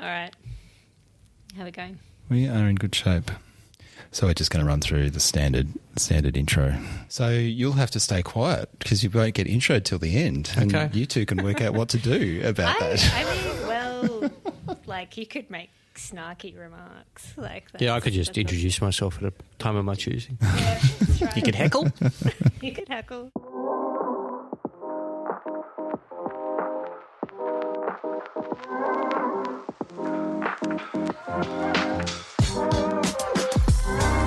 All right. How are we going? We are in good shape. So we're just going to run through the standard intro. So you'll have to stay quiet because you won't get introed till the end. And you two can work out what to do about that. I mean, well, like you could make snarky remarks like that. Yeah, I could just introduce myself at a time of my choosing. Yeah, that's right. You could heckle. You could heckle.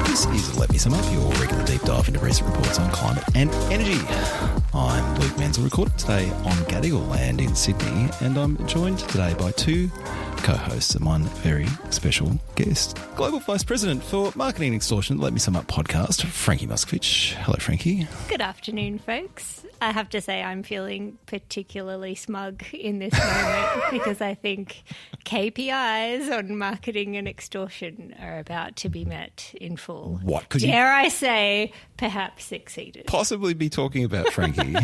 This is Let Me Sum Up, your regular deep dive into recent reports on climate and energy. I'm Luke Menzel, recorded today on Gadigal land in Sydney, and I'm joined today by two co-hosts and one very special guest. Global Vice President for Marketing and Extortion, Let Me Sum Up podcast, Frankie Muscovich. Hello, Frankie. Good afternoon, folks. I have to say I'm feeling particularly smug in this moment because I think KPIs on marketing and extortion are about to be met in full. What could Dare I say, perhaps exceeded. possibly be talking about, Frankie?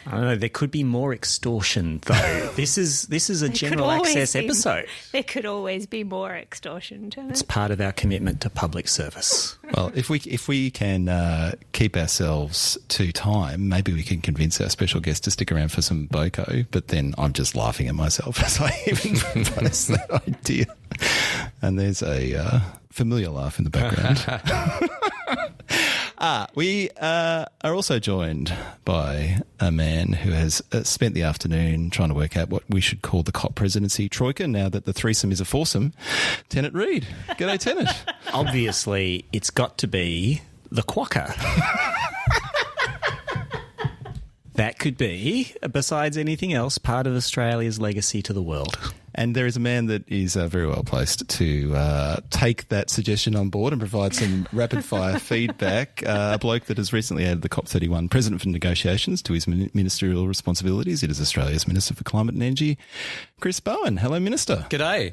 I don't know. There could be more extortion, though. This is a general access episode. There could always be more extortion to It's it. part of our commitment to public service. Well, if we can keep ourselves to time, maybe we can convince our special guest to stick around for some boko. But then I'm just laughing at myself as I even propose that idea. And there's a familiar laugh in the background. We are also joined by a man who has spent the afternoon trying to work out what we should call the COP Presidency troika now that the threesome is a foursome. Tennant Reid. G'day, Tennant. Obviously, it's got to be the Quokka. That could be, besides anything else, part of Australia's legacy to the world. And there is a man that is very well placed to take that suggestion on board and provide some rapid-fire feedback. A bloke that has recently added the COP31 President for Negotiations to his ministerial responsibilities. It is Australia's Minister for Climate and Energy, Chris Bowen. Hello, Minister. G'day.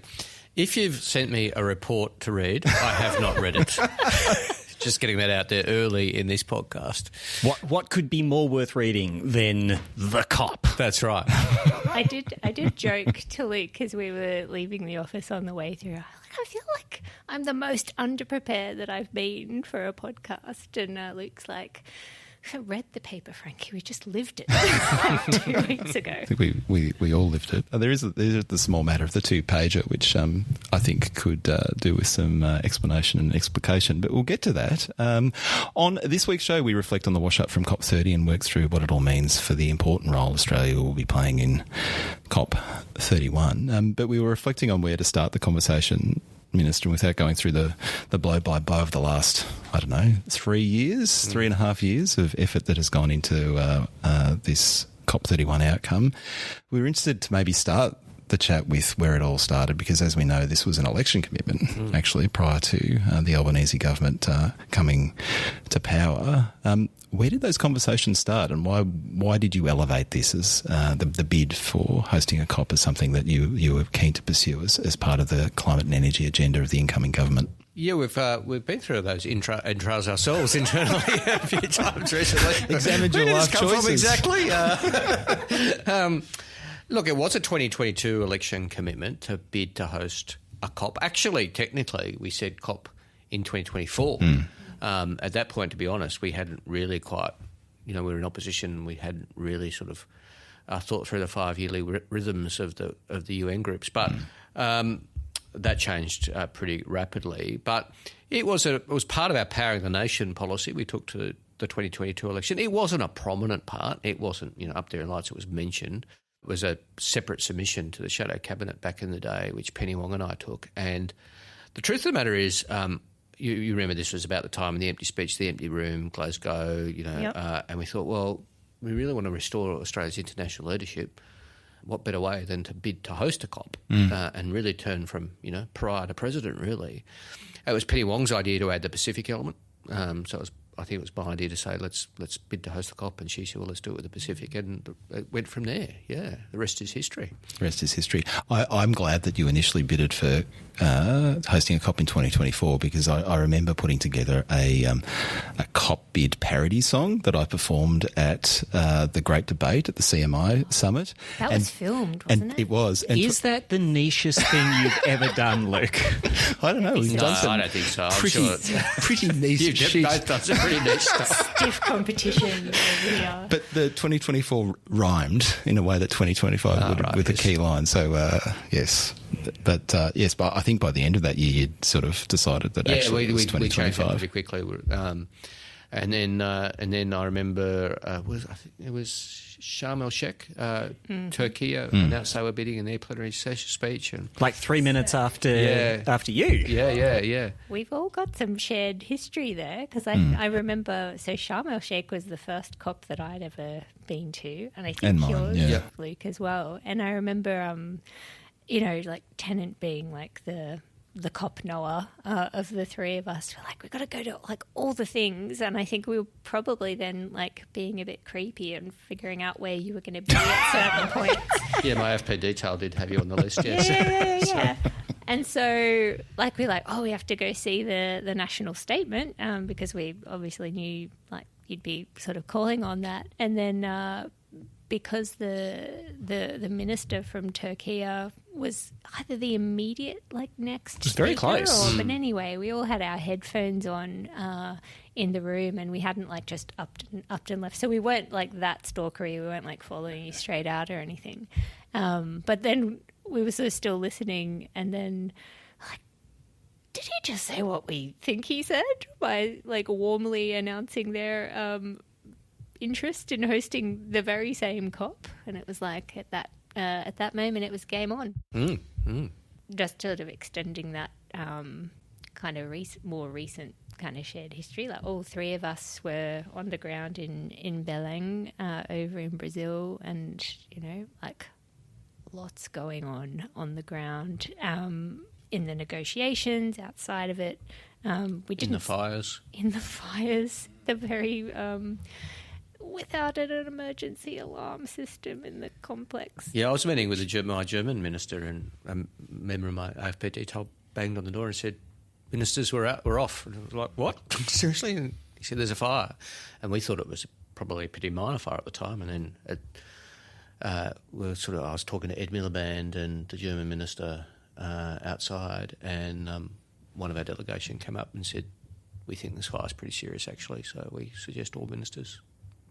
If you've sent me a report to read, I have not read it. Just getting that out there early in this podcast. What could be more worth reading than the COP? That's right. I did joke to Luke as we were leaving the office on the way through. I feel like I'm the most underprepared that I've been for a podcast. And Luke's like, I read the paper, Frankie. We just lived it like 2 weeks ago. I think we all lived it. There is the small matter of the two-pager, which I think could do with some explanation and explication, but we'll get to that. On this week's show, we reflect on the wash-up from COP30 and work through what it all means for the important role Australia will be playing in COP31. But we were reflecting on where to start the conversation, Minister, without going through the blow-by-blow of the last, 3.5 years of effort that has gone into this COP31 outcome. We were interested to maybe start the chat with where it all started, because as we know, this was an election commitment, actually, prior to the Albanese government coming to power. Where did those conversations start, and why did you elevate this as the bid for hosting a COP as something that you were keen to pursue as part of the climate and energy agenda of the incoming government? Yeah, we've been through those intros ourselves internally a few times recently. Examined your life choices. Exactly. Look, it was a 2022 election commitment to bid to host a COP. Actually, technically, we said COP in 2024. At that point, to be honest, we hadn't really quite, we were in opposition. We hadn't really sort of thought through the 5-yearly rhythms of the UN groups. But that changed pretty rapidly. But it was part of our Powering the Nation policy we took to the 2022 election. It wasn't a prominent part. It wasn't, up there in lights. It was mentioned. It was a separate submission to the Shadow Cabinet back in the day, which Penny Wong and I took. And the truth of the matter is, you remember this was about the time of the empty speech, the empty room, Glasgow, Yep. And we thought, well, we really want to restore Australia's international leadership. What better way than to bid to host a COP and really turn from, pariah to president, really. It was Penny Wong's idea to add the Pacific element. I think it was my idea to say, let's bid to host the COP, and she said, well, let's do it with the Pacific, and it went from there. Yeah, the rest is history. The rest is history. I'm glad that you initially bidded for hosting a COP in 2024 because I remember putting together a COP bid parody song that I performed at the Great Debate at the CMI Summit. That was filmed, wasn't it? It was. And Is that the nichest thing you've ever done, Luke? I don't know. We've done some I don't think so. I'm pretty, sure pretty niche you've shit. both done some pretty niche stuff. Stiff competition over here. But the 2024 rhymed in a way that 2025 would right, with a yes. key line. So, yes. But I think by the end of that year, you'd sort of decided that actually it was we changed it 2025. pretty quickly. And then I remember I think it was Sharm el Sheikh, Turkey announced they were bidding in their plenary speech, and Like 3 minutes after you. yeah. We've all got some shared history there because I remember, so Sharm el Sheikh was the first COP that I'd ever been to, and I think And mine, yours, yeah. Luke, as well. And I remember, like Tennant being like the COP Noah of the three of us. We're like, we've got to go to like all the things, and I think we were probably then like being a bit creepy and figuring out where you were going to be at certain points. Yeah, my AFP detail did have you on the list, yes. Yeah. And so, like, we're like, we have to go see the national statement because we obviously knew, like, you'd be sort of calling on that. And then because the minister from Turkey was either the immediate, like, next was very speaker close. but anyway, we all had our headphones on in the room and we hadn't, like, just upped and left. So we weren't, like, that stalkery. We weren't, like, following you straight out or anything. But then we were sort of still listening, and then, like, did he just say what we think he said by, like, warmly announcing their interest in hosting the very same COP? And it was like at that moment it was game on. Just sort of extending that kind of more recent kind of shared history. Like, all three of us were on the ground in Belém over in Brazil, and, you know, like, lots going on the ground in the negotiations, outside of it. We didn't In the fires. the very without an emergency alarm system in the complex. Yeah, I was meeting with my German minister, and a member of my AFP detail banged on the door and said, "Ministers, we're off." And I was like, "What? Seriously?" And he said, "There's a fire," and we thought it was probably a pretty minor fire at the time. And then I was talking to Ed Miliband and the German minister outside, and one of our delegation came up and said, "We think this fire's pretty serious, actually. So we suggest all ministers.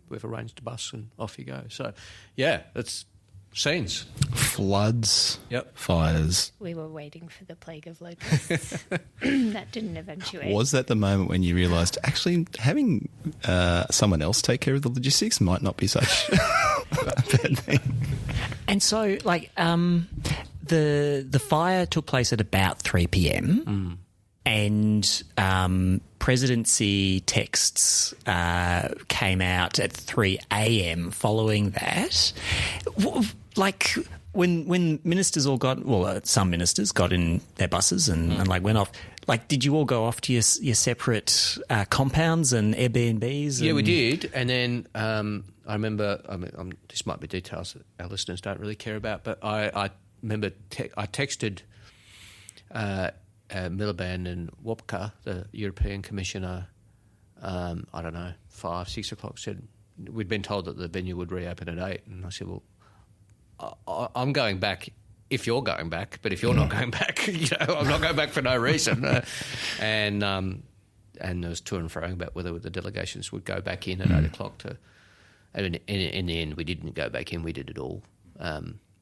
We've arranged a bus, and off you go." So, yeah, it's scenes. Floods, Yep. fires. We were waiting for the plague of locusts. That didn't eventuate. Was that the moment when you realised actually having someone else take care of the logistics might not be such a bad thing? And so, like, the fire took place at about 3 p.m. And Presidency texts came out at 3 a.m. following that. Like, when ministers all some ministers got in their buses and like went off. Like, did you all go off to your separate compounds and Airbnbs? Yeah, we did. And then I remember, this might be details that our listeners don't really care about, but I remember I texted Miliband and Quokka, the European Commissioner, I don't know, 5, 6 o'clock, said we'd been told that the venue would reopen at 8. And I said, well, I'm going back if you're going back, but if you're not going back, I'm not going back for no reason. And there was to and fro about whether the delegations would go back in at 8 o'clock. In the end, we didn't go back in. We did it all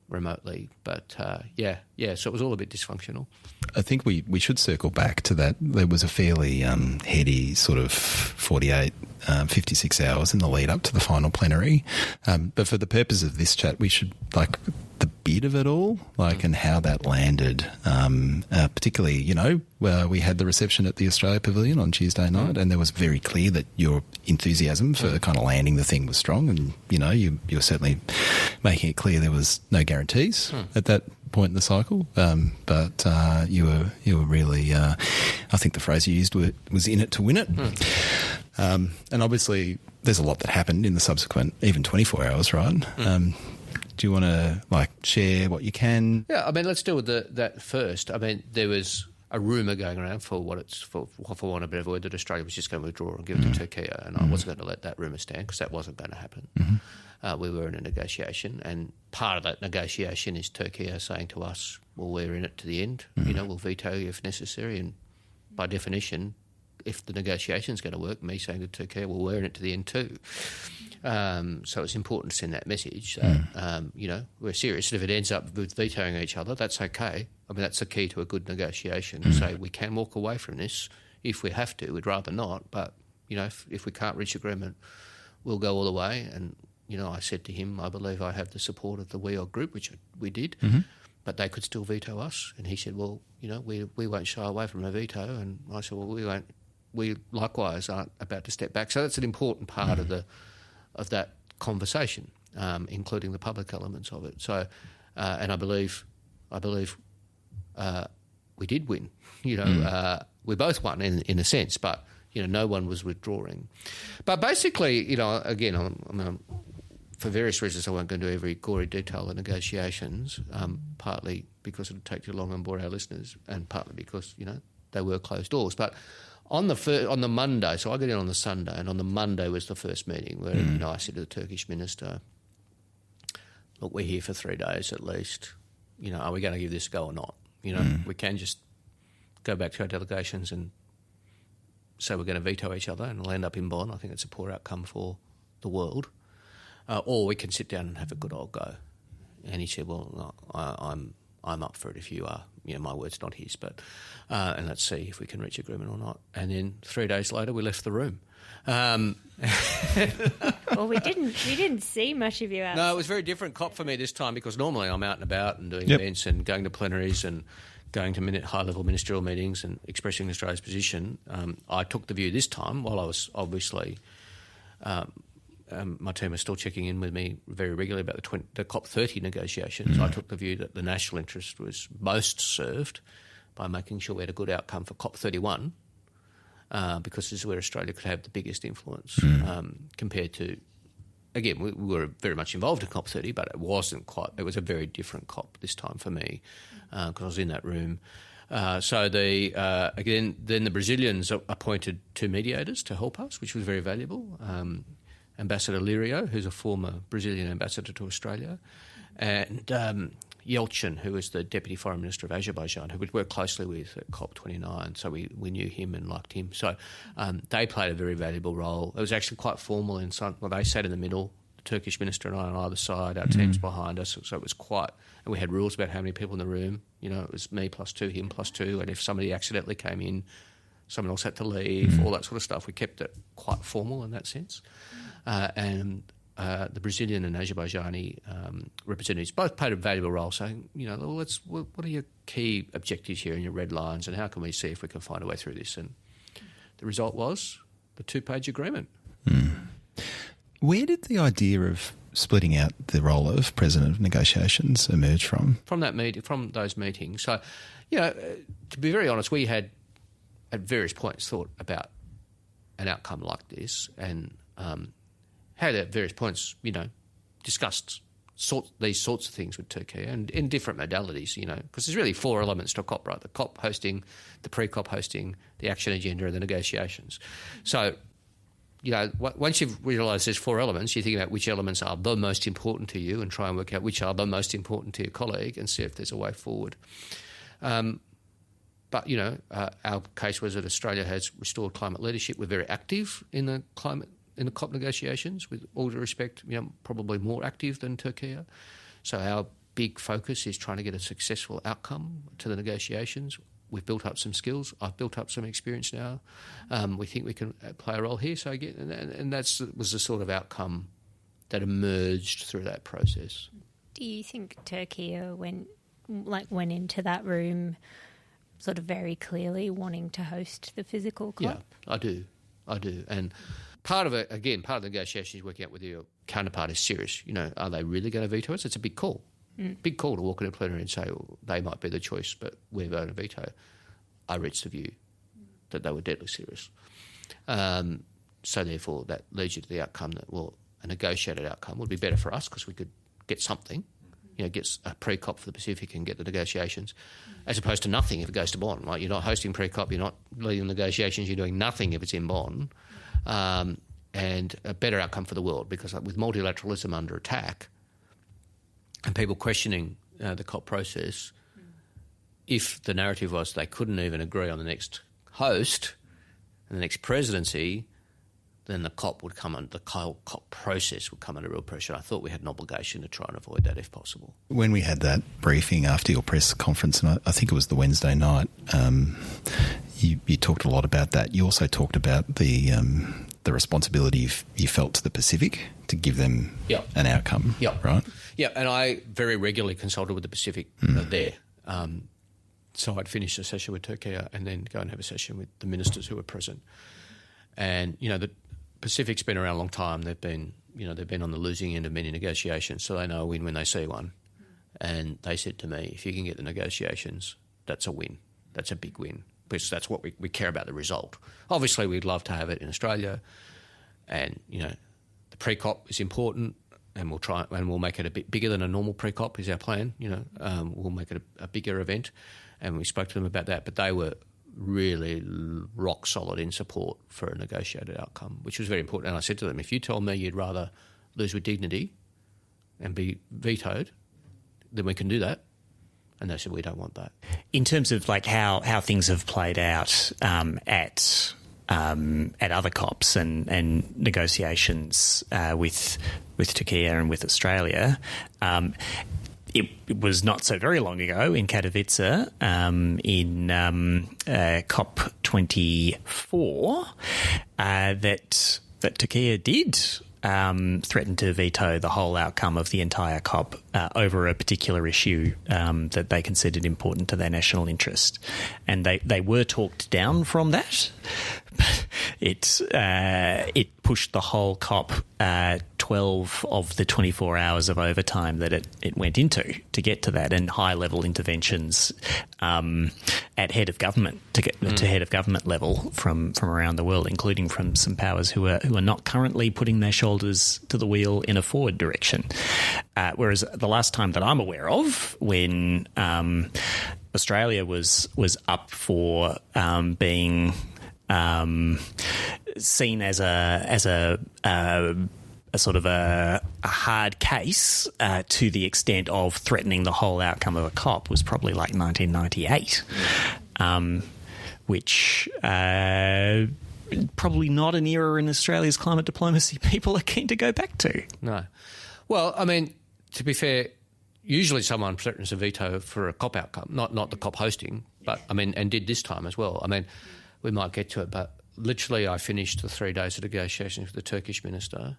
remotely. But, so it was all a bit dysfunctional. I think we should circle back to that. There was a fairly heady sort of 48, 56 hours in the lead up to the final plenary. But for the purpose of this chat, we should, like, the bit of it all, like, and how that landed. Particularly, we had the reception at the Australia Pavilion on Tuesday night, and there was very clear that your enthusiasm for kind of landing the thing was strong, and you were certainly making it clear there was no guarantees at that point in the cycle. But you were really, I think the phrase you used was in it to win it. And obviously, there's a lot that happened in the subsequent, even 24 hours, right? Do you want to share what you can? Yeah, I mean, let's deal with that first. I mean, there was a rumour going around for want of a better word, that Australia was just going to withdraw and give it to Turkey, and I wasn't going to let that rumour stand because that wasn't going to happen. We were in a negotiation, and part of that negotiation is Turkey saying to us, well, we're in it to the end. We'll veto you if necessary, and by definition, if the negotiation's going to work, me saying to Turkey, well, we're in it to the end too. So it's important to send that message that, we're serious. And if it ends up with vetoing each other, that's okay. I mean, that's the key to a good negotiation. To say we can walk away from this if we have to. We'd rather not, but, if we can't reach agreement, we'll go all the way. And, I said to him, I believe I have the support of the WEOG group, which we did, but they could still veto us. And he said, well, we won't shy away from a veto. And I said, well, we won't. We likewise aren't about to step back. So that's an important part of that conversation, including the public elements of it. So, and I believe we did win. We both won in a sense, but no one was withdrawing. But basically, again, for various reasons, I won't go into every gory detail of negotiations. Partly because it would take too long and bore our listeners, and partly because they were closed doors. But on the Monday, so I got in on the Sunday, and on the Monday was the first meeting where I said to the Turkish minister, look, we're here for 3 days at least. Are we going to give this a go or not? We can just go back to our delegations and say we're going to veto each other and we'll end up in Bonn. I think it's a poor outcome for the world. Or we can sit down and have a good old go. And he said, well, no, I'm up for it if you are. My word's not his, but and let's see if we can reach agreement or not. And then 3 days later, we left the room. Well, we didn't see much of you outside. No, it was a very different COP for me this time because normally I'm out and about and doing events and going to plenaries and going to high-level ministerial meetings and expressing Australia's position. I took the view this time, while I was obviously my team is still checking in with me very regularly about the COP30 negotiations. I took the view that the national interest was most served by making sure we had a good outcome for COP31 because this is where Australia could have the biggest influence compared to, again, we were very much involved in COP30, but it was a very different COP this time for me because I was in that room. So then the Brazilians appointed 2 mediators to help us, which was very valuable. Ambassador Lirio, who's a former Brazilian ambassador to Australia, and Yeltsin, who is the Deputy Foreign Minister of Azerbaijan, who we'd worked closely with at COP29, so we knew him and liked him. So they played a very valuable role. It was actually quite formal in some. Well, they sat in the middle, the Turkish minister and I on either side, our teams behind us, so it was quite. And we had rules about how many people in the room. It was me plus 2, him plus 2, and if somebody accidentally came in, someone else had to leave, all that sort of stuff. We kept it quite formal in that sense. And the Brazilian and Azerbaijani representatives both played a valuable role, saying, what are your key objectives here and your red lines, and how can we see if we can find a way through this? And the result was the 2-page agreement. Where did the idea of splitting out the role of President of Negotiations emerge from? From those meetings. So, to be very honest, we had at various points thought about an outcome like this and had at various points, discussed these sorts of things with Turkey and in different modalities, because there's really 4 elements to a COP, right? The COP hosting, the pre-COP hosting, the action agenda and the negotiations. So, once you've realised there's 4 elements, you think about which elements are the most important to you and try and work out which are the most important to your colleague and see if there's a way forward. But, our case was that Australia has restored climate leadership. We're very active in the COP negotiations, with all due respect, probably more active than Turkey. So our big focus is trying to get a successful outcome to the negotiations. We've built up some skills. I've built up some experience now. We think we can play a role here. So again, and that was the sort of outcome that emerged through that process. Do you think Turkey went into that room sort of very clearly wanting to host the physical COP? Yeah, I do. And part of it, again, part of the negotiation is working out whether your counterpart is serious. Are they really going to veto us? It's a big call. Big call to walk into a plenary and say, well, they might be the choice, but we're voting to veto. I reached the view that they were deadly serious. So therefore, that leads you to the outcome that, well, a negotiated outcome would be better for us because we could get something, gets a pre-COP for the Pacific and get the negotiations, as opposed to nothing if it goes to Bonn. Right? You're not hosting pre-COP, you're not leading negotiations, you're doing nothing if it's in Bonn, and a better outcome for the world, because with multilateralism under attack and people questioning the COP process, if the narrative was they couldn't even agree on the next host and the next presidency, then the COP process would come under real pressure. I thought we had an obligation to try and avoid that if possible. When we had that briefing after your press conference, and I think it was the Wednesday night, you talked a lot about that. You also talked about the responsibility you felt to the Pacific to give them an outcome, right? Yeah, and I very regularly consulted with the Pacific there. So I'd finish a session with Turkey and then go and have a session with the ministers who were present. And, the Pacific's been around a long time. They've been on the losing end of many negotiations, so they know a win when they see one. And they said to me, if you can get the negotiations, that's a win. That's a big win, because that's what we care about, the result. Obviously, we'd love to have it in Australia, and, the pre-COP is important, and we'll make it a bit bigger than a normal pre-COP is our plan. We'll make it a bigger event, and we spoke to them about that, but they were really rock solid in support for a negotiated outcome, which was very important. And I said to them, if you told me you'd rather lose with dignity and be vetoed, then we can do that. And they said, we don't want that. In terms of how things have played out at other COPs and negotiations with Turkey and with Australia, it was not so very long ago in Katowice in COP24 that Turkey did threaten to veto the whole outcome of the entire COP over a particular issue that they considered important to their national interest. And they were talked down from that. It pushed the whole COP 12 of the 24 hours of overtime that it went into to get to that, and high-level interventions at head of government to head of government level from around the world, including from some powers who are not currently putting their shoulders to the wheel in a forward direction. Whereas the last time that I'm aware of, when Australia was up for being seen as a sort of a hard case to the extent of threatening the whole outcome of a COP, was probably like 1998, which probably not an era in Australia's climate diplomacy people are keen to go back to. No. Well, I mean, to be fair, usually someone threatens a veto for a COP outcome, not the COP hosting, but I mean, and did this time as well. I mean, we might get to it, but literally I finished the 3 days of negotiations with the Turkish minister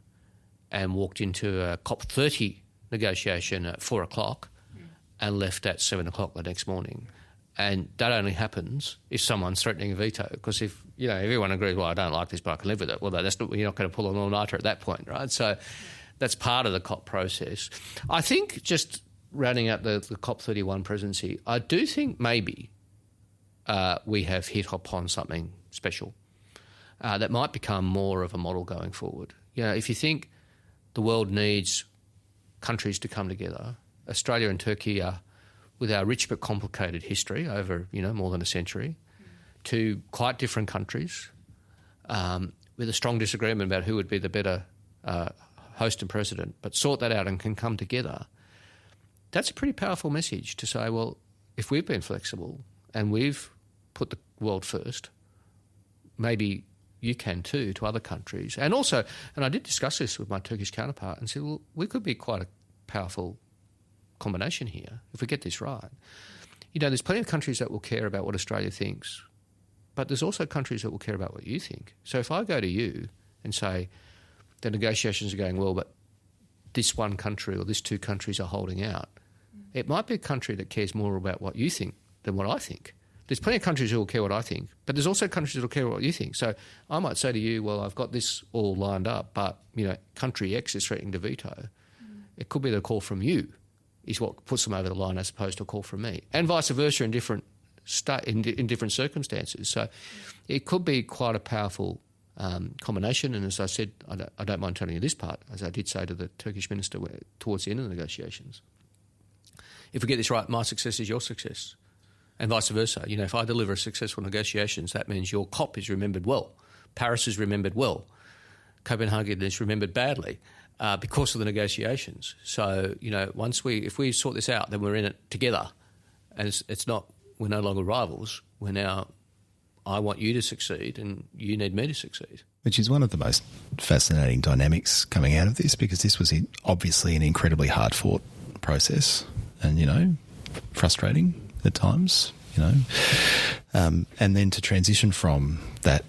and walked into a COP30 negotiation at 4 o'clock and left at 7 o'clock the next morning. And that only happens if someone's threatening a veto, because if everyone agrees, well, I don't like this, but I can live with it. Well, you're not going to pull an all-nighter at that point, right? So that's part of the COP process. I think, just rounding out the COP31 presidency, I do think maybe we have hit upon something special that might become more of a model going forward. If you think the world needs countries to come together, Australia and Turkey are, with our rich but complicated history over more than a century, two quite different countries with a strong disagreement about who would be the better host and president, but sort that out and can come together. That's a pretty powerful message to say, well, if we've been flexible and we've put the world first, maybe you can too, to other countries. And also, and I did discuss this with my Turkish counterpart and said, well, we could be quite a powerful combination here if we get this right. There's plenty of countries that will care about what Australia thinks, but there's also countries that will care about what you think. So if I go to you and say the negotiations are going well, but this one country or this two countries are holding out, it might be a country that cares more about what you think than what I think. There's plenty of countries who will care what I think, but there's also countries that will care what you think. So I might say to you, well, I've got this all lined up, but, country X is threatening to veto. It could be the call from you is what puts them over the line as opposed to a call from me, and vice versa in different in different circumstances. So it could be quite a powerful combination. And as I said, I don't mind telling you this part, as I did say to the Turkish minister towards the end of the negotiations. If we get this right, my success is your success, and vice versa. You know, if I deliver a successful negotiations, that means your COP is remembered well, Paris is remembered well, Copenhagen is remembered badly because of the negotiations. So, you know, if we sort this out, then we're in it together, and it's not, we're no longer rivals. We're now, I want you to succeed, and you need me to succeed. Which is one of the most fascinating dynamics coming out of this, because this was obviously an incredibly hard-fought process, and, you know, frustrating at times, you know. And then to transition from that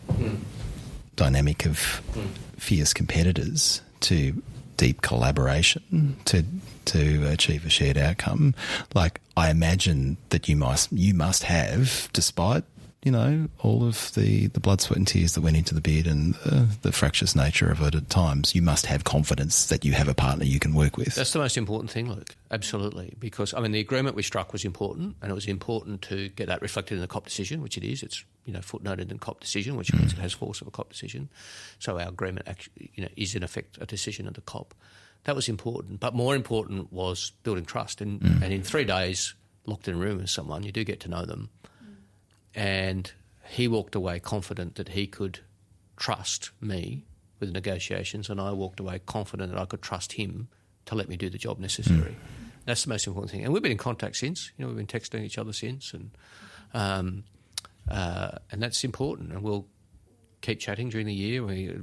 dynamic of fierce competitors to deep collaboration to achieve a shared outcome, like, I imagine that you must have, despite, you know, all of the blood, sweat and tears that went into the bid and the fractious nature of it at times, you must have confidence that you have a partner you can work with. That's the most important thing, Luke, absolutely. Because, I mean, the agreement we struck was important, and it was important to get that reflected in the COP decision, which it is. It's, you know, footnoted in the COP decision, which means it has force of a COP decision. So our agreement actually, you know, is in effect a decision of the COP. That was important. But more important was building trust. And in 3 days, locked in a room with someone, you do get to know them. And he walked away confident that he could trust me with the negotiations, and I walked away confident that I could trust him to let me do the job necessary. That's the most important thing. And we've been in contact since. You know, we've been texting each other since, and that's important. And we'll keep chatting during the year. We,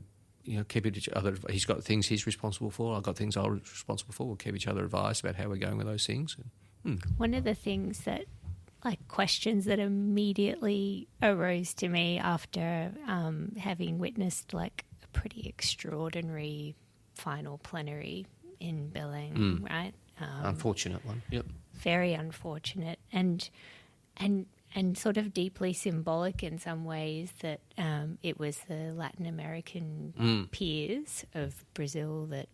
you know, keep each other. He's got things he's responsible for. I've got things I'm responsible for. We'll keep each other advised about how we're going with those things. One of the things that, like, questions that immediately arose to me after having witnessed, like, a pretty extraordinary final plenary in Billing, right? Unfortunate one, yep. Very unfortunate, and sort of deeply symbolic in some ways that it was the Latin American peers of Brazil that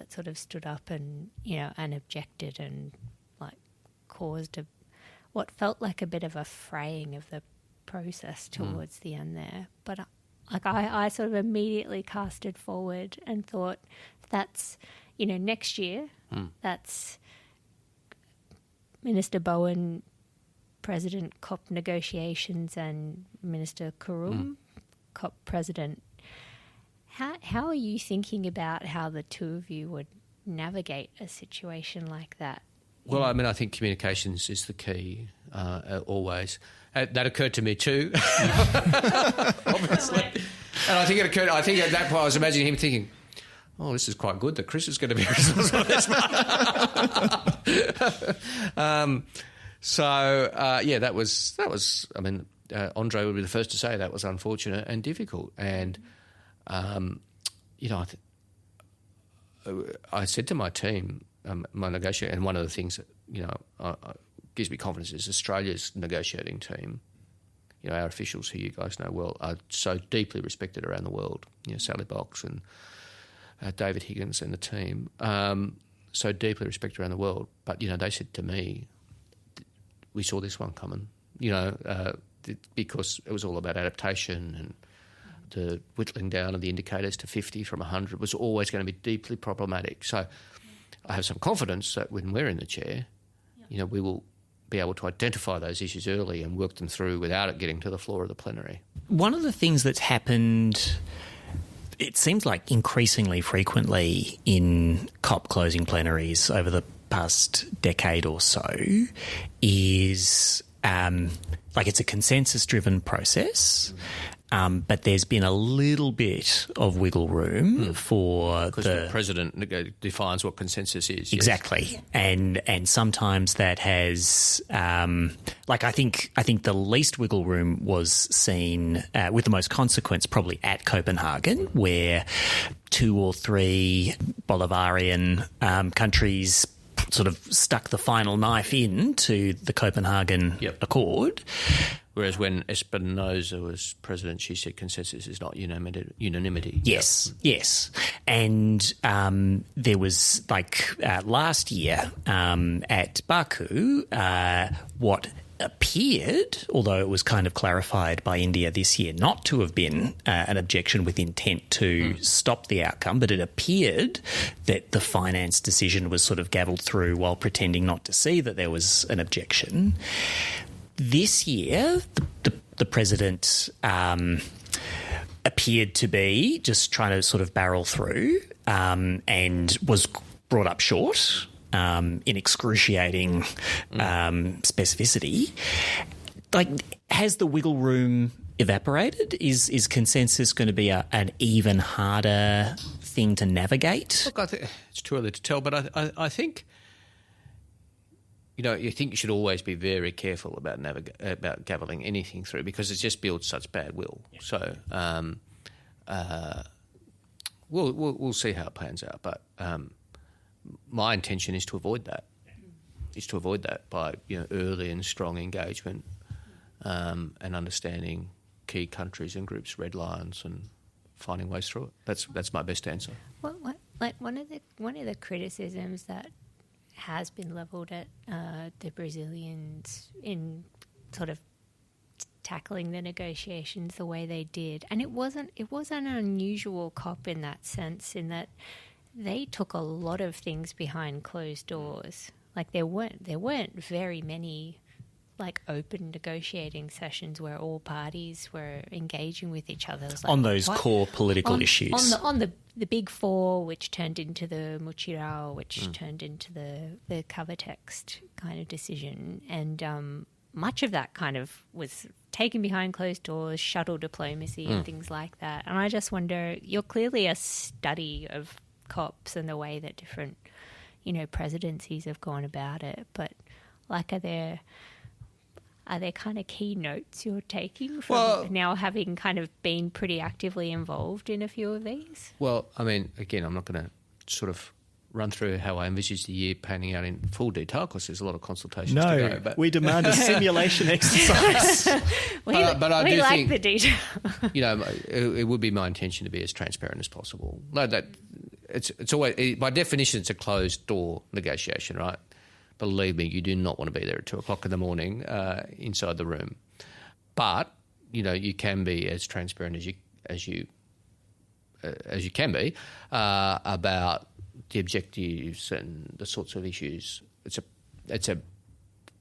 sort of stood up and, you know, and objected and, like, caused what felt like a bit of a fraying of the process towards the end there. But I sort of immediately cast it forward and thought, that's, you know, next year, that's Minister Bowen, President COP negotiations, and Minister Karum, COP President. How are you thinking about how the two of you would navigate a situation like that? Well, I mean, I think communications is the key, always. That occurred to me too, obviously. And I think it occurred. I think at that point I was imagining him thinking, "Oh, this is quite good that Chris is going to be responsible for this one." That was. I mean, Andre would be the first to say that was unfortunate and difficult. And you know, I said to my team. My negotiator, and one of the things that, you know, gives me confidence is Australia's negotiating team. You know, our officials, who you guys know well, are so deeply respected around the world. You know, Sally Box and David Higgins and the team, so deeply respected around the world. But, you know, they said to me, we saw this one coming, you know, because it was all about adaptation, and the whittling down of the indicators to 50 from 100 was always going to be deeply problematic. So I have some confidence that when we're in the chair, you know, we will be able to identify those issues early and work them through without it getting to the floor of the plenary. One of the things that's happened, it seems like increasingly frequently in COP closing plenaries over the past decade or so, is like, it's a consensus-driven process. But there's been a little bit of wiggle room for because the president defines what consensus is. Exactly, yes. and sometimes that has, like, I think the least wiggle room was seen with the most consequence probably at Copenhagen, where 2 or 3 Bolivarian countries sort of stuck the final knife into the Copenhagen Accord. Whereas when Espinosa was president, she said consensus is not unanimity. Yes, yes. And there was, like, last year at Baku, what appeared, although it was kind of clarified by India this year not to have been an objection with intent to stop the outcome, but it appeared that the finance decision was sort of gavelled through while pretending not to see that there was an objection. This year, the president appeared to be just trying to sort of barrel through and was brought up short in excruciating specificity. Like, has the wiggle room evaporated? Is consensus going to be an even harder thing to navigate? Look, I think it's too early to tell, but I think, you think you should always be very careful about gavelling anything through, because it just builds such bad will. Yeah. So we'll see how it pans out, but my intention is to avoid that. By early and strong engagement and understanding key countries and groups' red lines and finding ways through it. That's my best answer. One of the criticisms that has been levelled at the Brazilians in sort of tackling the negotiations the way they did, and it was an unusual COP in that sense, in that they took a lot of things behind closed doors. Like, there weren't very many like open negotiating sessions where all parties were engaging with each other. Like, on those core political issues. On the Big Four, which turned into the Mutirao, which turned into the cover text kind of decision. And much of that kind of was taken behind closed doors, shuttle diplomacy and things like that. And I just wonder, you're clearly a study of COPs and the way that different, presidencies have gone about it. But, like, are there kind of key notes you're taking from now having kind of been pretty actively involved in a few of these? Well, I mean, again, I'm not going to sort of run through how I envisage the year panning out in full detail, because there's a lot of consultations to go. But we demand a simulation exercise. But I do like the detail. It would be my intention to be as transparent as possible. No, that it's always, by definition, it's a closed door negotiation, right? Believe me, you do not want to be there at 2:00 in the morning inside the room. But you can be as transparent as you can be about the objectives and the sorts of issues. It's a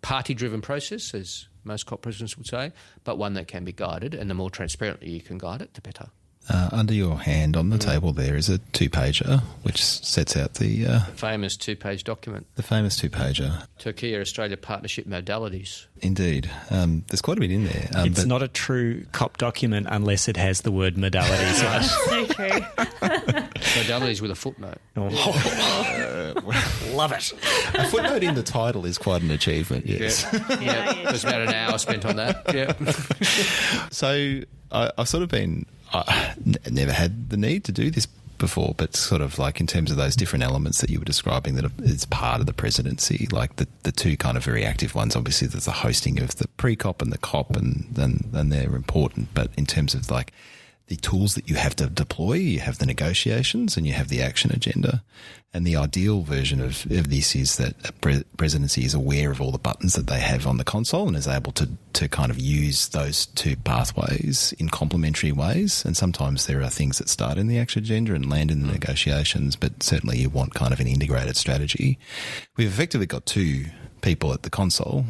party-driven process, as most COP presidents would say, but one that can be guided. And the more transparently you can guide it, the better. Under your hand on the table there is a 2-pager which sets out the famous 2-page document. The famous 2-pager. Turkey-Australia partnership modalities. Indeed. There's quite a bit in there. It's not a true COP document unless it has the word modalities on it. So true. Modalities with a footnote. Love it. A footnote in the title is quite an achievement, yes. Yeah. There's about an hour spent on that. Yeah. So I've sort of been... I never had the need to do this before, but sort of like in terms of those different elements that you were describing that it's part of the presidency, like the two kind of very active ones, obviously there's the hosting of the pre-COP and the COP, and they're important, but in terms of like the tools that you have to deploy, you have the negotiations and you have the action agenda. And the ideal version of this is that a presidency is aware of all the buttons that they have on the console and is able to kind of use those two pathways in complementary ways. And sometimes there are things that start in the action agenda and land in the negotiations, but certainly you want kind of an integrated strategy. We've effectively got two people at the console.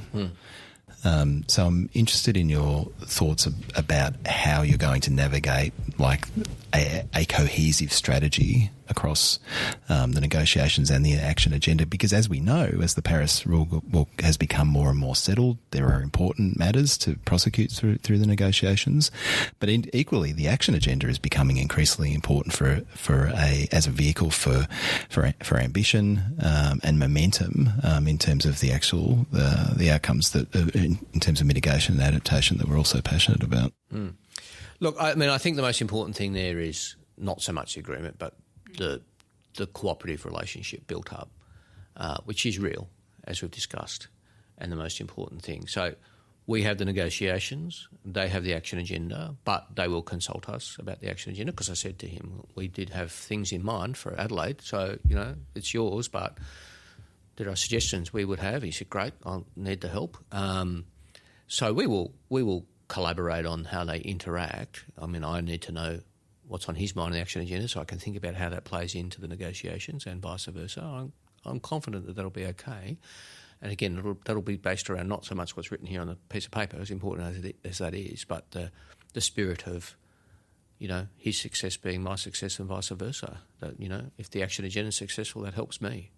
So I'm interested in your thoughts about how you're going to navigate like a cohesive strategy across the negotiations and the action agenda, because as we know, as the Paris rule book has become more and more settled, there are important matters to prosecute through the negotiations, but equally the action agenda is becoming increasingly important as a vehicle for ambition and momentum in terms of the actual the outcomes that in terms of mitigation and adaptation that we're also passionate about. Look, I mean, I think the most important thing there is not so much the agreement, but the cooperative relationship built up, which is real, as we've discussed, and the most important thing. So we have the negotiations, they have the action agenda, but they will consult us about the action agenda, because I said to him, we did have things in mind for Adelaide, so, it's yours, but there are suggestions we would have. He said, great, I'll need the help. So we will collaborate on how they interact. I mean, I need to know what's on his mind in the action agenda so I can think about how that plays into the negotiations and vice versa. I'm confident that that'll be okay. And again, that'll be based around not so much what's written here on the piece of paper, as important as that is, but the spirit of, his success being my success and vice versa. That, if the action agenda is successful, that helps me.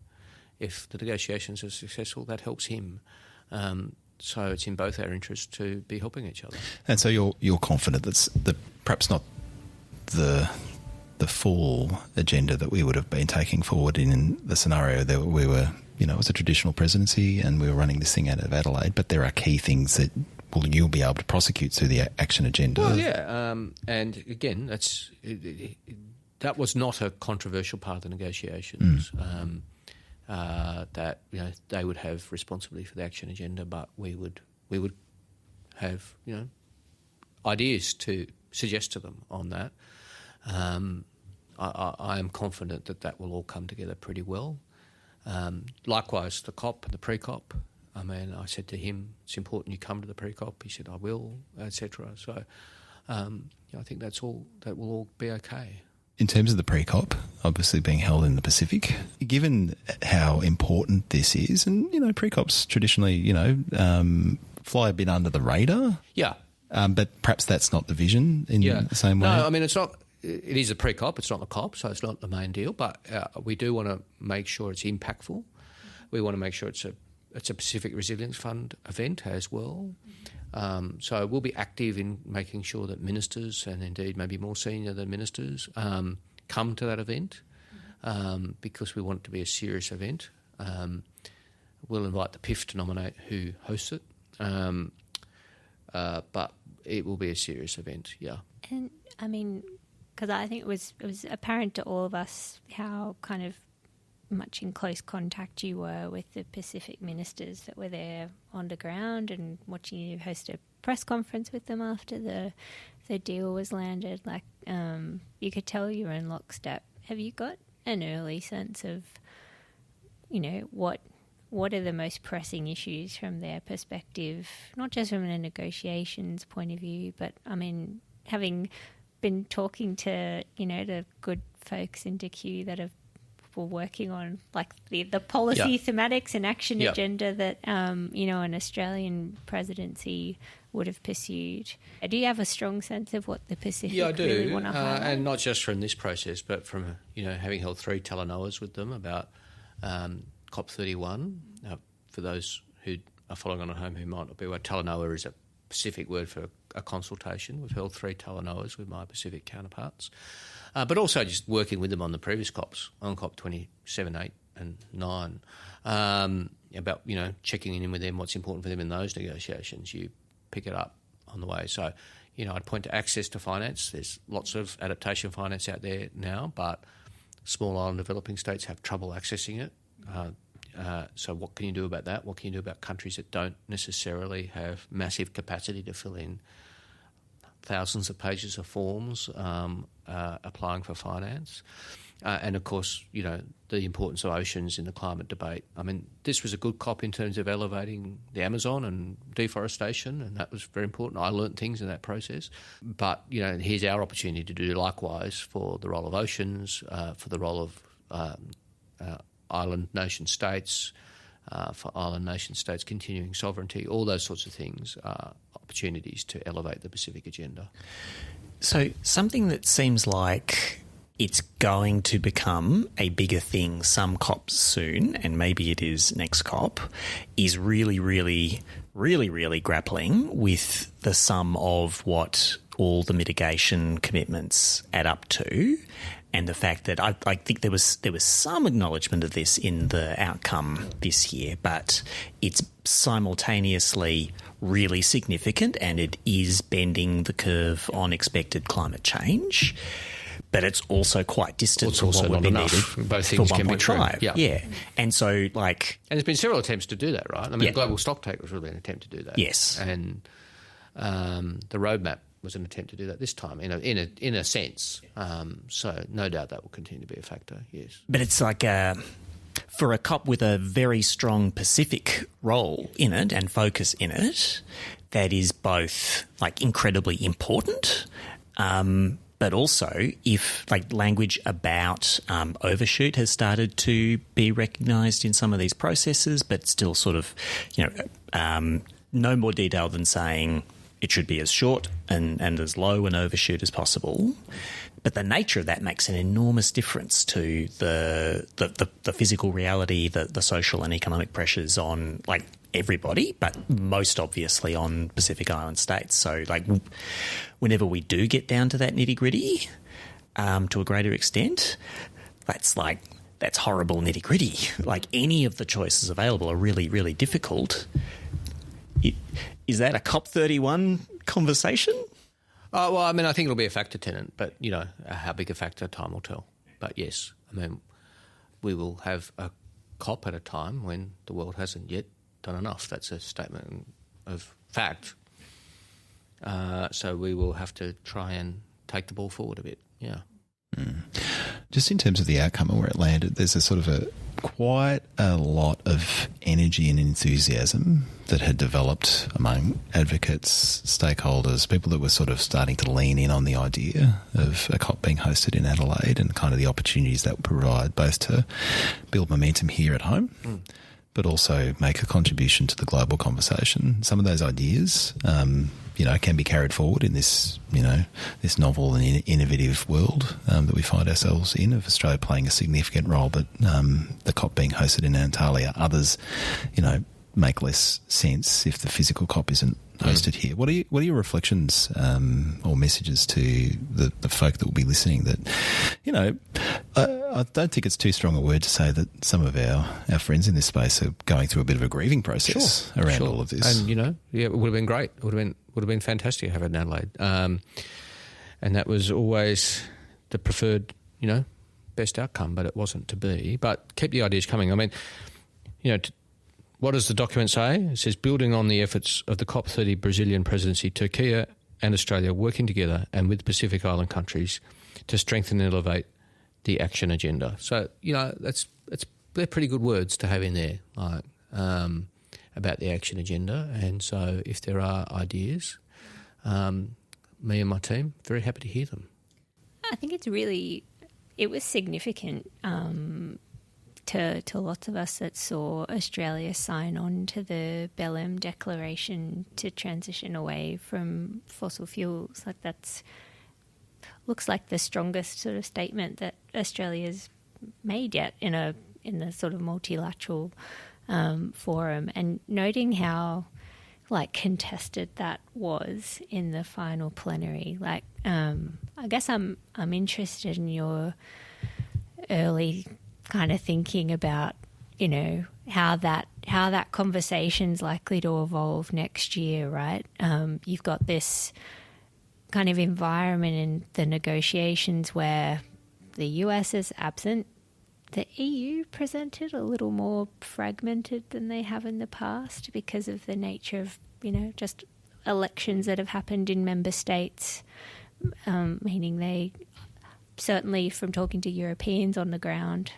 If the negotiations are successful, that helps him. So it's in both our interests to be helping each other. And so you're confident that's perhaps not the full agenda that we would have been taking forward in the scenario that we were, it was a traditional presidency and we were running this thing out of Adelaide, but there are key things that you'll be able to prosecute through the action agenda. Well, yeah, and again, that was not a controversial part of the negotiations. That they would have responsibility for the action agenda, but we would have ideas to suggest to them on that. I am confident that will all come together pretty well. Likewise, the COP and the pre-COP. I mean, I said to him, "It's important you come to the pre-COP." He said, "I will," etc. So, I think that will all be okay. In terms of the pre-COP, obviously being held in the Pacific, given how important this is, and pre-COPs traditionally, fly a bit under the radar. Yeah. But perhaps that's not the vision in the same way. No, I mean, it's not. It is a pre-COP. It's not the COP, so it's not the main deal. But we do want to make sure it's impactful. We want to make sure it's a Pacific Resilience Fund event as well. So we'll be active in making sure that ministers, and indeed maybe more senior than ministers, come to that event because we want it to be a serious event. We'll invite the PIF to nominate who hosts it, but it will be a serious event, yeah. And, I mean, because I think it was apparent to all of us how kind of much in close contact you were with the Pacific ministers that were there on the ground, and watching you host a press conference with them after the deal was landed. Like, you could tell you were in lockstep. Have you got an early sense of, what are the most pressing issues from their perspective, not just from a negotiations point of view, but, I mean, having been talking to, the good folks in DQ that were working on like the policy thematics and action agenda that, an Australian presidency would have pursued. Do you have a strong sense of what the Pacific really want to highlight? And not just from this process, but from, having held 3 talanoas with them about COP31. For those who are following on at home who might not be aware, talanoa is a Pacific word for a consultation. We've held 3 talanoas with my Pacific counterparts. But also just working with them on the previous COPs, on COP 27, 8 and 9, about, checking in with them, what's important for them in those negotiations. You pick it up on the way. So, I'd point to access to finance. There's lots of adaptation finance out there now, but small island developing states have trouble accessing it. So what can you do about that? What can you do about countries that don't necessarily have massive capacity to fill in thousands of pages of forms applying for finance? And, of course, the importance of oceans in the climate debate. I mean, this was a good COP in terms of elevating the Amazon and deforestation, and that was very important. I learnt things in that process. But, here's our opportunity to do likewise for the role of oceans, for the role of island nation states, for island nation states continuing sovereignty, all those sorts of things are opportunities to elevate the Pacific agenda. So something that seems like it's going to become a bigger thing some COPs soon, and maybe it is next COP, is really, really, really, really grappling with the sum of what all the mitigation commitments add up to. And the fact that I think there was some acknowledgement of this in the outcome this year, but it's simultaneously really significant, and it is bending the curve on expected climate change. But it's also quite distant from what would be needed both things for can be true. 1.5. Yeah. And so, and there's been several attempts to do that, right? I mean, the global stocktake was really an attempt to do that. Yes. And the roadmap was an attempt to do that this time, in a sense. So no doubt that will continue to be a factor. Yes. But it's like for a COP with a very strong Pacific role in it and focus in it, that is both like incredibly important, but also if like language about overshoot has started to be recognised in some of these processes, but still sort of, no more detail than saying it should be as short and as low an overshoot as possible. But the nature of that makes an enormous difference to the physical reality, the social and economic pressures on like everybody, but most obviously on Pacific Island states. So like whenever we do get down to that nitty-gritty to a greater extent, that's horrible nitty-gritty. Like any of the choices available are really, really difficult. Is that a COP31 conversation? Well, I mean, I think it'll be a factor, Tenant, but, how big a factor, time will tell. But yes, I mean, we will have a COP at a time when the world hasn't yet done enough. That's a statement of fact. So we will have to try and take the ball forward a bit, yeah. Just in terms of the outcome and where it landed, there's quite a lot of energy and enthusiasm that had developed among advocates, stakeholders, people that were sort of starting to lean in on the idea of a COP being hosted in Adelaide and kind of the opportunities that would provide both to build momentum here at home, but also make a contribution to the global conversation. Some of those ideas, can be carried forward in this, this novel and innovative world that we find ourselves in, of Australia playing a significant role, but the COP being hosted in Antalya. Others, make less sense if the physical COP isn't hosted here. What are your reflections or messages to the folk that will be listening that, I don't think it's too strong a word to say that some of our friends in this space are going through a bit of a grieving process around all of this. And, it would have been great. It would have been fantastic to have it in Adelaide. And that was always the preferred, best outcome, but it wasn't to be. But keep the ideas coming. I mean, what does the document say? It says, building on the efforts of the COP30 Brazilian presidency, Turkey and Australia working together and with Pacific Island countries to strengthen and elevate the action agenda. So, they're pretty good words to have in there, like about the action agenda. And so if there are ideas, me and my team, very happy to hear them. I think it was significant to lots of us that saw Australia sign on to the Belém Declaration to transition away from fossil fuels. Like looks like the strongest sort of statement that Australia's made yet in the sort of multilateral forum, and noting how contested that was in the final plenary. I guess I'm interested in your early kind of thinking about how that conversation's likely to evolve next year, right? You've got this kind of environment in the negotiations where the US is absent. The EU presented a little more fragmented than they have in the past because of the nature of, just elections that have happened in member states, meaning they, certainly from talking to Europeans on the ground,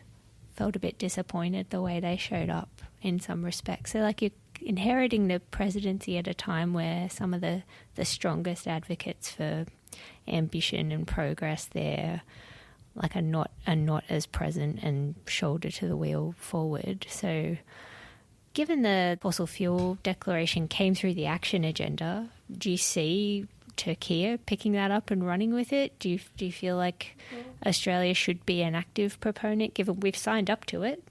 felt a bit disappointed the way they showed up in some respects. So you're inheriting the presidency at a time where some of the strongest advocates for ambition and progress there are not as present and shoulder to the wheel forward. So given the fossil fuel declaration came through the action agenda, do you see Turkey picking that up and running with it? Do you feel like Australia should be an active proponent, given we've signed up to it?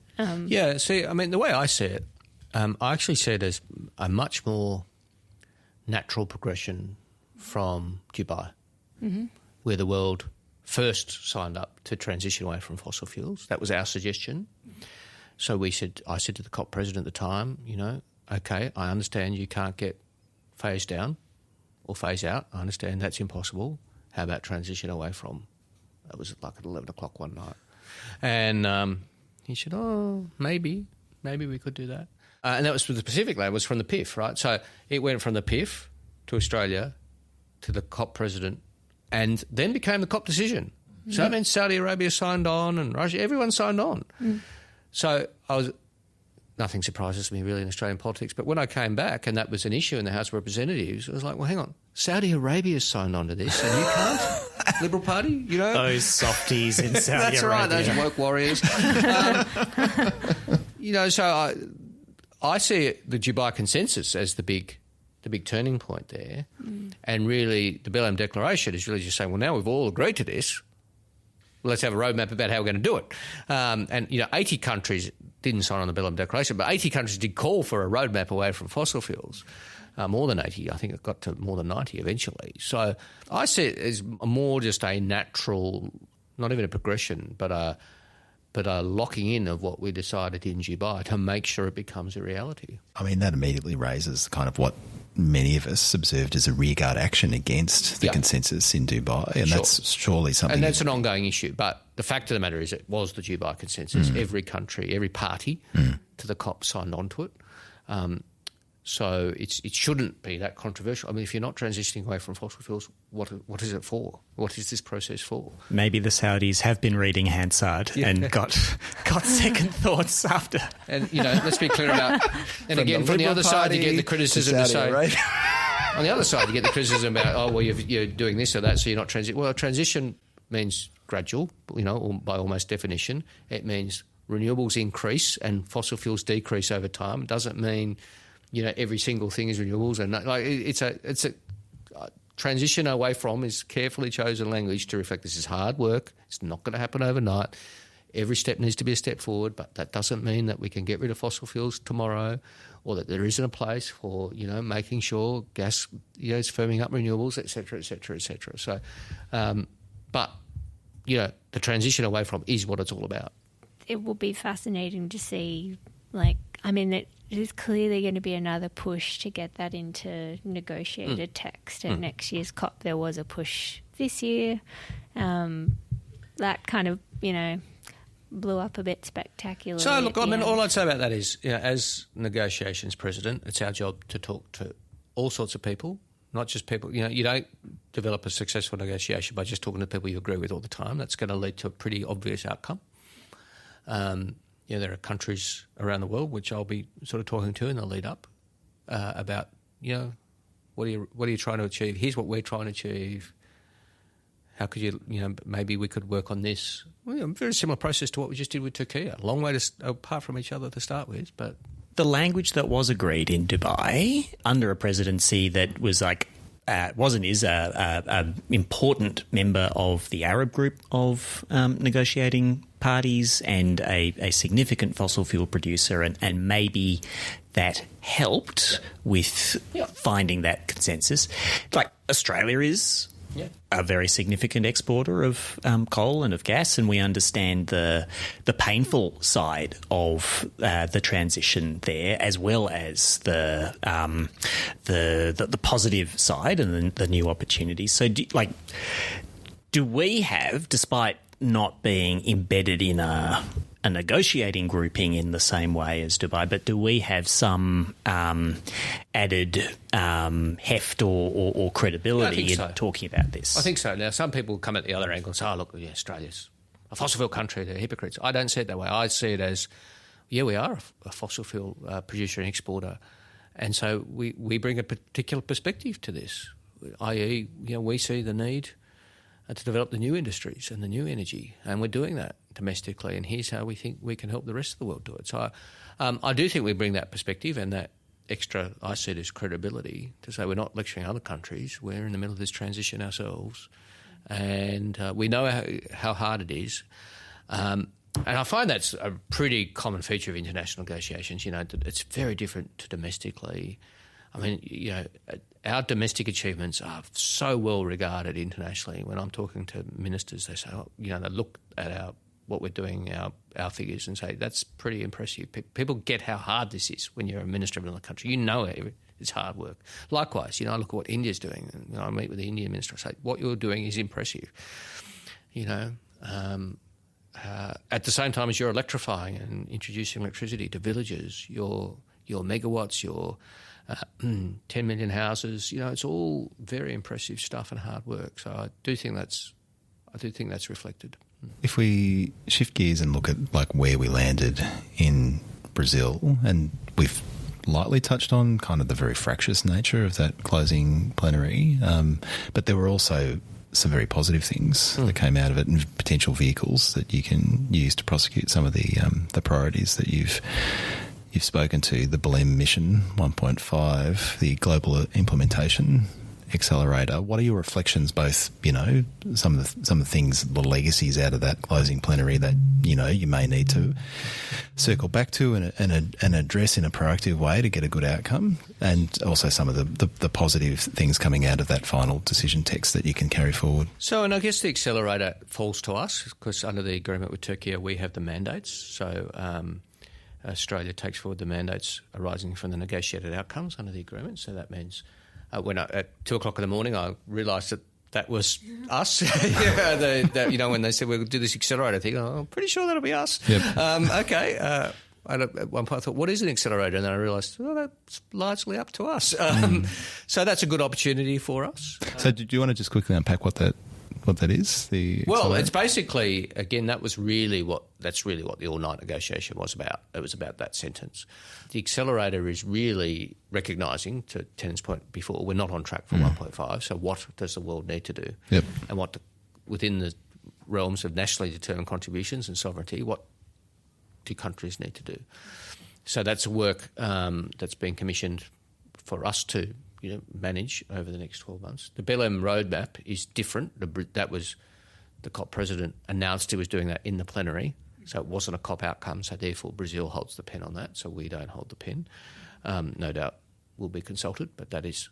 Yeah, see, I mean, the way I see it, I actually see it as a much more natural progression from Dubai, where the world first signed up to transition away from fossil fuels. That was our suggestion. So I said to the COP president at the time, okay, I understand you can't get phased down or phase out. I understand that's impossible. How about transition away from? That was at 11 o'clock one night. And he said, maybe we could do that. And that was for the Pacific land, was from the PIF, right? So it went from the PIF to Australia to the COP president and then became the COP decision. So that means Saudi Arabia signed on and Russia, everyone signed on. So nothing surprises me really in Australian politics, but when I came back and that was an issue in the House of Representatives, I was like, well, hang on, Saudi Arabia's signed on to this and you can't? Liberal Party, you know? Those softies in Saudi That's Arabia. right, those woke warriors. So I see the Dubai Consensus as the big turning point there. And really the BLM Declaration is really just saying, well, now we've all agreed to this, let's have a roadmap about how we're going to do it. 80 countries didn't sign on the BLM Declaration, but 80 countries did call for a roadmap away from fossil fuels. More than 80. I think it got to more than 90 eventually. So I see it as more just a natural, not even a progression, but a locking in of what we decided in Dubai to make sure it becomes a reality. I mean, that immediately raises kind of what many of us observed as a rearguard action against the consensus in Dubai, and that's surely something... And that's an ongoing issue, but the fact of the matter is it was the Dubai Consensus. Every country, every party to the COP signed on to it. So it shouldn't be that controversial. I mean, if you're not transitioning away from fossil fuels, what is it for? What is this process for? Maybe the Saudis have been reading Hansard and got second thoughts after. And, let's be clear about... And again, from the other side, you get the criticism to say... On the other side, you get the criticism about, you're doing this or that, so you're not transitioning. Well, transition means gradual, by almost definition. It means renewables increase and fossil fuels decrease over time. It doesn't mean... every single thing is renewables, and it's a transition away from is carefully chosen language to reflect this is hard work. It's not going to happen overnight. Every step needs to be a step forward, but that doesn't mean that we can get rid of fossil fuels tomorrow, or that there isn't a place for making sure gas is firming up renewables, etc., etc., etc. So, but the transition away from is what it's all about. It will be fascinating to see. It is clearly going to be another push to get that into negotiated text. At next year's COP, there was a push this year. That kind of, blew up a bit spectacularly. So, look, all I'd say about that is, as negotiations president, it's our job to talk to all sorts of people, not just people. You don't develop a successful negotiation by just talking to people you agree with all the time. That's going to lead to a pretty obvious outcome. There are countries around the world which I'll be sort of talking to in the lead up about, what are you trying to achieve? Here's what we're trying to achieve. How could you, maybe we could work on this. Very similar process to what we just did with Turkey. A long way apart from each other to start with, but... The language that was agreed in Dubai under a presidency that was is a important member of the Arab group of negotiating parties and a significant fossil fuel producer, and maybe that helped with finding that consensus. Like Australia is a very significant exporter of coal and of gas, and we understand the painful side of the transition there, as well as the positive side and the new opportunities. So, do we have, despite not being embedded in a negotiating grouping in the same way as Dubai, but do we have some added heft or credibility in talking about this? I think so. Now, some people come at the other angle and say, Australia's a fossil fuel country, they're hypocrites. I don't see it that way. I see it as, we are a fossil fuel producer and exporter, and so we bring a particular perspective to this, i.e., we see the need to develop the new industries and the new energy, and we're doing that domestically, and here's how we think we can help the rest of the world do it. So I do think we bring that perspective and that extra, I see it as credibility, to say we're not lecturing other countries, we're in the middle of this transition ourselves, and we know how hard it is. And I find that's a pretty common feature of international negotiations, it's very different to domestically. I mean, our domestic achievements are so well regarded internationally. When I'm talking to ministers, they say, they look at what we're doing, our figures, and say, that's pretty impressive. People get how hard this is when you're a minister of another country. It's hard work. Likewise, I look at what India's doing. And I meet with the Indian minister, I say, what you're doing is impressive. At the same time as you're electrifying and introducing electricity to villages, your megawatts, your 10 million houses, it's all very impressive stuff and hard work. So I do think that's reflected. If we shift gears and look at like where we landed in Brazil, and we've lightly touched on kind of the very fractious nature of that closing plenary, but there were also some very positive things that came out of it, and potential vehicles that you can use to prosecute some of the priorities that you've spoken to. The BLEM Mission 1.5, the Global Implementation Accelerator. What are your reflections, both, some of the things, the legacies out of that closing plenary that, you may need to circle back to and address in a proactive way to get a good outcome, and also some of the positive things coming out of that final decision text that you can carry forward? So, and I guess the accelerator falls to us because under the agreement with Turkey, we have the mandates. So Australia takes forward the mandates arising from the negotiated outcomes under the agreement. So that means when at 2 o'clock in the morning, I realised that was us. When they said we'll do this accelerator thing, I'm pretty sure that'll be us. Yep. Okay. And at one point I thought, what is an accelerator? And then I realised, that's largely up to us. So that's a good opportunity for us. So do you want to just quickly unpack what that is? Well, it's basically, again, that's really what the all-night negotiation was about. It was about that sentence. The accelerator is really recognising, to Tenen's point before, we're not on track for 1.5, so what does the world need to do? Yep. And what, within the realms of nationally determined contributions and sovereignty, what do countries need to do? So that's work that's been commissioned for us to manage over the next 12 months. The BLM roadmap is different. That was the COP president announced he was doing that in the plenary, so it wasn't a COP outcome, so therefore Brazil holds the pen on that, so we don't hold the pen. No doubt we'll be consulted, but that is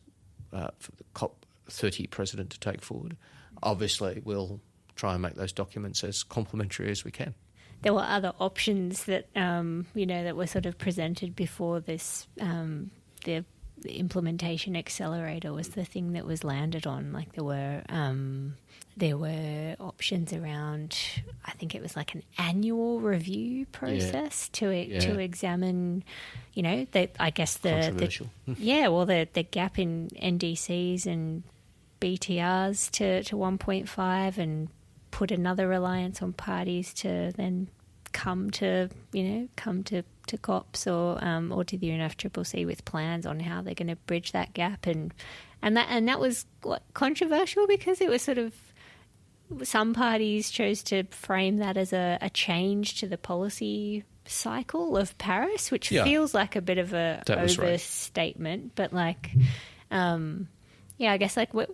for the COP 30 president to take forward. Obviously, we'll try and make those documents as complementary as we can. There were other options that, that were sort of presented before this, the implementation accelerator was the thing that was landed on. Like there were options around, I think it was like an annual review process to examine, I guess controversial. the gap in NDCs and BTRs to 1.5, and put another reliance on parties to then come to COPs or to the UNFCCC with plans on how they're going to bridge that gap, and that was controversial because it was sort of, some parties chose to frame that as a change to the policy cycle of Paris, which feels like a bit of a overstatement. Right. But I guess what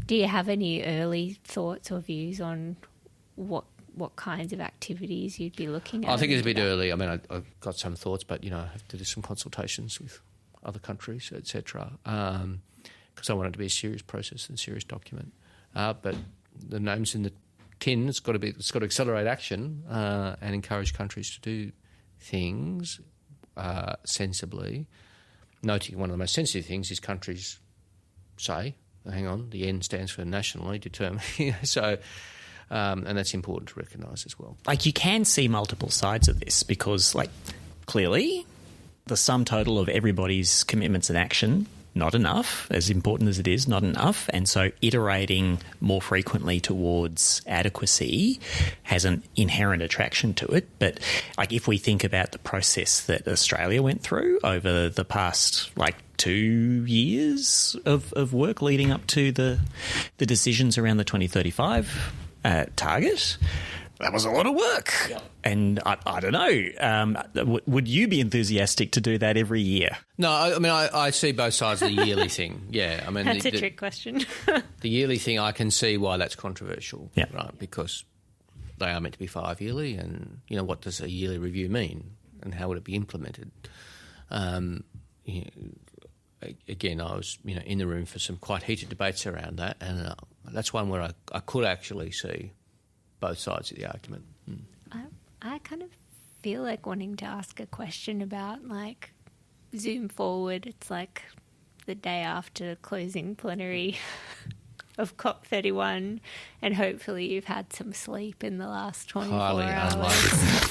do you have any early thoughts or views on what kinds of activities you'd be looking at? I think it's a bit early. I mean, I've got some thoughts, but, I have to do some consultations with other countries, etc., because I want it to be a serious process and serious document. But the name's in the tin. It's got to accelerate action and encourage countries to do things sensibly. Noting one of the most sensitive things is countries say, hang on, the N stands for nationally determined. So... and that's important to recognise as well. You can see multiple sides of this because, clearly the sum total of everybody's commitments and action, not enough, as important as it is, not enough. And so iterating more frequently towards adequacy has an inherent attraction to it. But, if we think about the process that Australia went through over the past, 2 years of work leading up to the decisions around the 2035 target, that was a lot of work. Yep. And I don't know, would you be enthusiastic to do that every year? No, I see both sides of the yearly thing. Yeah, I mean that's a trick question. The yearly thing, I can see why that's controversial, yeah. Right? Because they are meant to be 5 yearly, and what does a yearly review mean, and how would it be implemented? Again, I was in the room for some quite heated debates around that, and that's one where I could actually see both sides of the argument. I kind of feel like wanting to ask a question about zoom forward. It's the day after closing plenary of COP31, and hopefully you've had some sleep in the last 24 hours.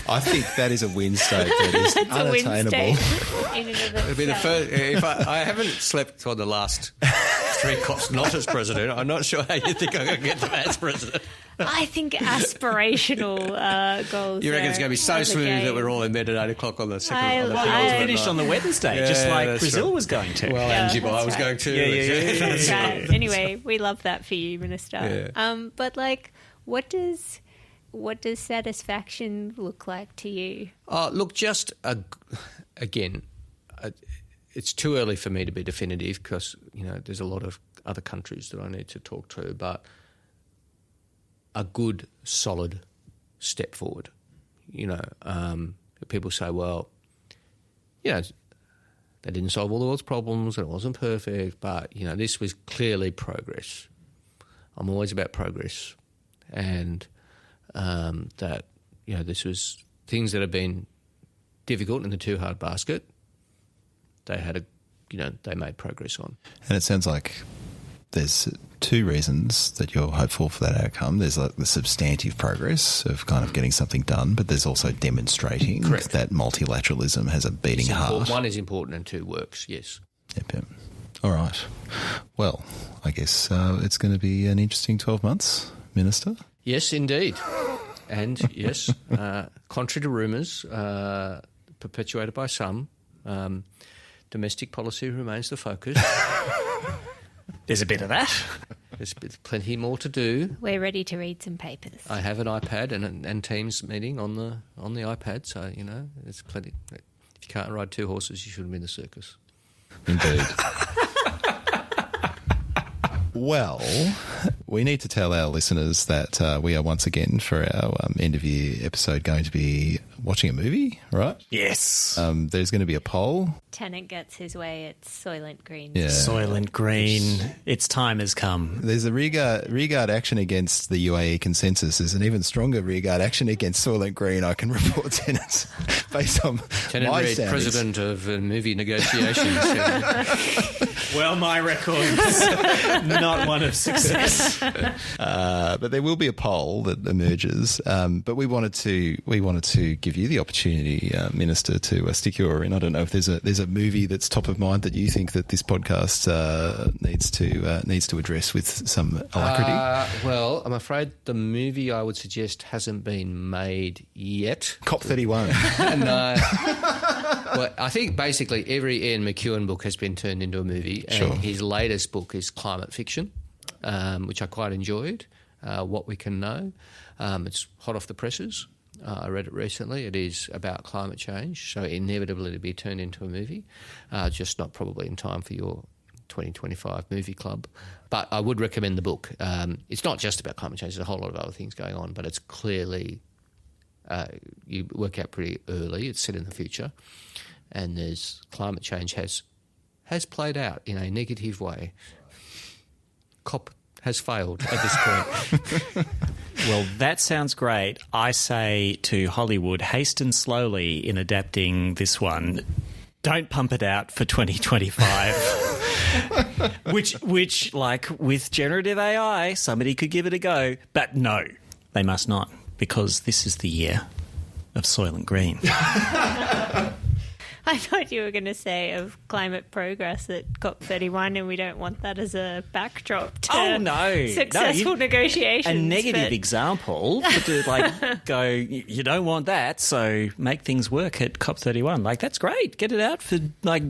I think that is a win state that is unattainable. It'll be the first. If I haven't slept for the last 3 cops not as president, I'm not sure how you think I'm going to get them as president. I think aspirational goals. You reckon it's going to be so smooth that we're all in bed at 8 o'clock on the second? I finished on the Wednesday, just like Brazil was going to. Well, Yeah, and Dubai that's was right. going to. That's right. Anyway, we love that for you, Minister. Yeah. But like, what does satisfaction look like to you? Look, just again, it's too early for me to be definitive because there's a lot of other countries that I need to talk to, but a good, solid step forward. People say, well, they didn't solve all the world's problems and it wasn't perfect, but, this was clearly progress. I'm always about progress. And that, this was things that have been difficult in the too hard basket. They had they made progress on. And it sounds like there's 2 reasons that you're hopeful for that outcome. There's like the substantive progress of kind of getting something done, but there's also demonstrating that multilateralism has a beating heart. 1 is important and 2 works, yes. Yep. All right. Well, I guess it's going to be an interesting 12 months, Minister. Yes, indeed. And yes, contrary to rumours, perpetuated by some, domestic policy remains the focus. There's a bit of that. There's plenty more to do. We're ready to read some papers. I have an iPad and Teams meeting on the iPad, so there's plenty. If you can't ride 2 horses, you shouldn't be in the circus. Indeed. Well, we need to tell our listeners that we are once again, for our end of year episode, going to be watching a movie, right? Yes. There's going to be a poll. Tennant gets his way at Soylent Green. Yeah. Soylent Green. Its time has come. There's a rearguard action against the UAE consensus. There's an even stronger rearguard action against Soylent Green, I can report, Tennant, based on Tennant my Reid, soundings. president of movie negotiations. Well, my record's not one of success. But there will be a poll that emerges. But we wanted to give you the opportunity, Minister, to stick your oar in. I don't know if there's a movie that's top of mind that you think that this podcast needs to address with some alacrity. Well, I'm afraid the movie I would suggest hasn't been made yet. COP31. No. Well, I think basically every Ian McEwan book has been turned into a movie, and Sure. his latest book is climate fiction, which I quite enjoyed, What We Can Know. It's hot off the presses. I read it recently. It is about climate change, so inevitably to be turned into a movie, just not probably in time for your 2025 movie club. But I would recommend the book. It's not just about climate change. There's a whole lot of other things going on, but it's clearly, you work out pretty early. It's set in the future. And there's climate change has played out in a negative way. COP has failed at this point. Well, that sounds great. I say to Hollywood, hasten slowly in adapting this one. Don't pump it out for 2025. which, like with generative AI, somebody could give it a go. But no, they must not, because this is the year of Soylent Green. I thought you were going to say of climate progress at COP31, and we don't want that as a backdrop to successful negotiations. A negative example, but to go, you don't want that, so make things work at COP31. Like, that's great. Get it out for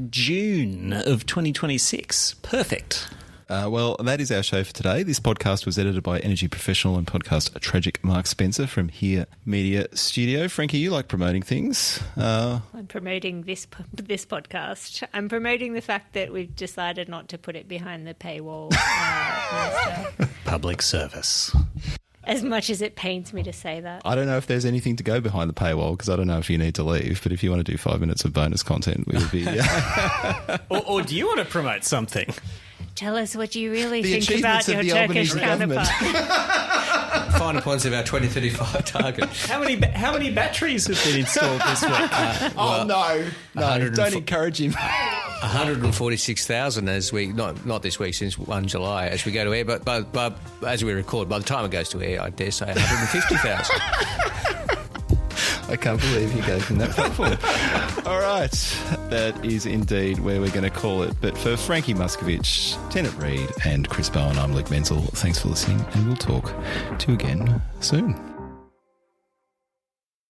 June of 2026. Perfect. Well, that is our show for today. This podcast was edited by energy professional and podcast tragic Mark Spencer from Here Media Studio. Frankie, you like promoting things? I'm promoting this podcast. I'm promoting the fact that we've decided not to put it behind the paywall. Public service. As much as it pains me to say that. I don't know if there's anything to go behind the paywall because I don't know if you need to leave, but if you want to do 5 minutes of bonus content, we would be... or do you want to promote something? Tell us what you really The think about your Turkish counterpart. Final points of our 2035 target. How many batteries have been installed this week? No, don't encourage him. 146,000 as we not this week since 1 July as we go to air, but as we record, by the time it goes to air, I dare say 150,000. I can't believe he gave him that platform. All right, that is indeed where we're going to call it. But for Frankie Muscovich, Tennant Reid and Chris Bowen, I'm Luke Menzel. Thanks for listening, and we'll talk to you again soon.